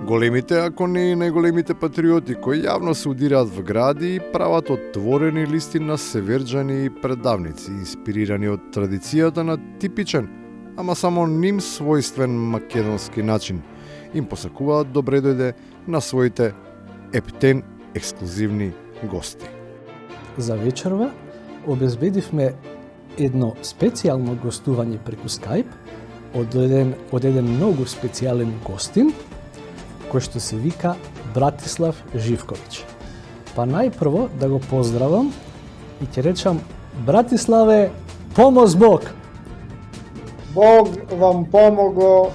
Големите, ако не и најголемите патриоти, кои јавно се удираат в гради и прават отворени листи на северџани и предавници, инспирирани од традицијата на типичен, ама само ним својствен македонски начин, им посакуваат добре дојде на своите ептен ексклузивни гости. За вечерва обезбедивме едно специјално гостување преку Skype од еден многу специјален гостин, кој што се вика Братислав Живковиќ. Па најпрво да го поздравам и ќе речам: Братиславе, помоз Бог! Бог вам помого!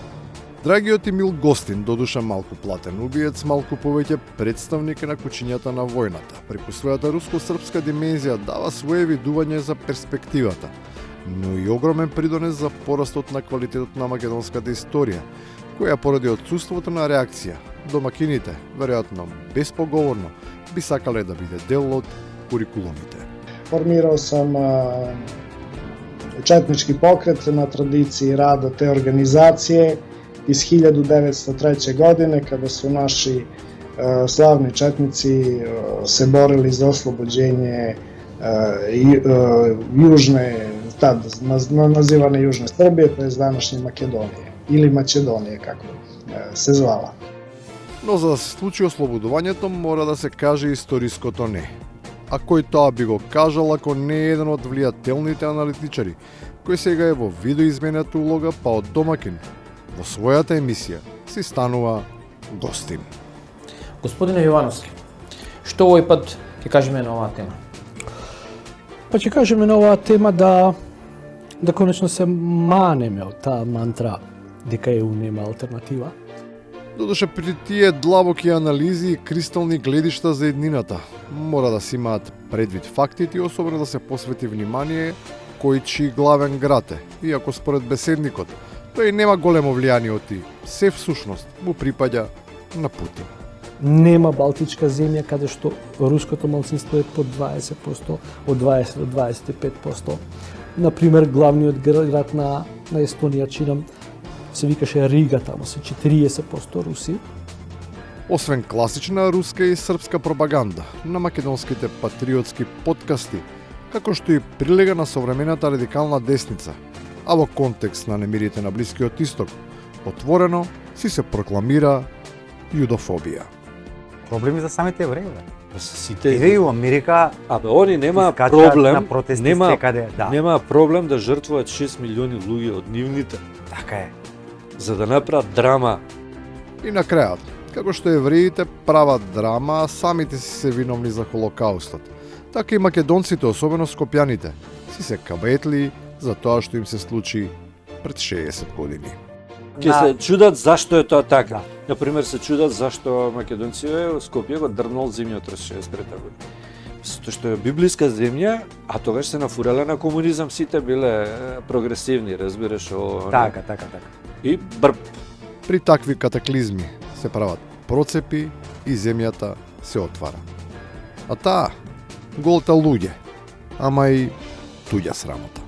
Драгиот Емил Гостин, додуша малку платен убиец, малку повеќе представник на кучињата на војната. Преку својата руско-српска димензија дава свое видување за перспективата, но и огромен придонес за порастот на квалитетот на македонската историја, која поради отсуството на реакција, домакините, веројатно безпоговорно, би сакале да биде дел од курикулумите. Формирал сам четнички покрет на традиции рада те организације из 1903 године, када су наши славни четници се борили за ослобоđenje јужне, тад називане Јужне Србије, тоа е данашње Македонија, или Македонија, како се звала. Но за да се случи ослободувањето, мора да се каже историското не. А кој тоа би го кажал ако не е еден од влијателните аналитичари, кој сега е во видоизмената улога, па од домакин во својата емисија си станува гостин. Господине Јовановски, што овој пат ќе кажеме на оваа тема? Па ќе кажеме на оваа тема да конечно се манеме од таа мантра дека ЕУ нема алтернатива. Додуше при тие длабоки анализи и кристални гледишта за еднината, мора да се имаат предвид фактите и особено да се посвети внимание кој чии главен град е, иако според беседникот, тој нема големо влијание од и се всушност му припаѓа на Путин. Нема балтичка земја каде што руското малцинство е под 20%, од 20 до 25%. Например, главниот град на Естонија, чинам, се викаше Рига, таму се 40% руси. Освен класична руска и српска пропаганда на македонските патриотски подкасти, како што и прилега на современата радикална десница, а во контекст на немирите на Блискиот Исток, отворено си се прокламира јудофобија. Проблеми за самите евреи, бе. Сите Евреи во Америка, они нема искачаат проблем, на протести нема секаде, да. нема проблем да жртвуваат 6 милиони луѓе од нивните Така е. за да направат драма. И на крајот, како што евреите прават драма, а самите си се виновни за Холокаустот, така и македонците, особено скопјаните, си се кабетли за тоа што им се случи пред 60 години. Ке се чудат зашто е тоа така. Да. Например, се чудат зашто македонците Скопје го дрмнал земјотрес 63 година. Затоа што е библиска земја, а тогаш се нафурале на комунизам, сите биле прогресивни, разбираш, Така. И брп. При такви катаклизми се прават процепи и земјата се отвара. А таа голта луѓе, ама и туѓа срамота.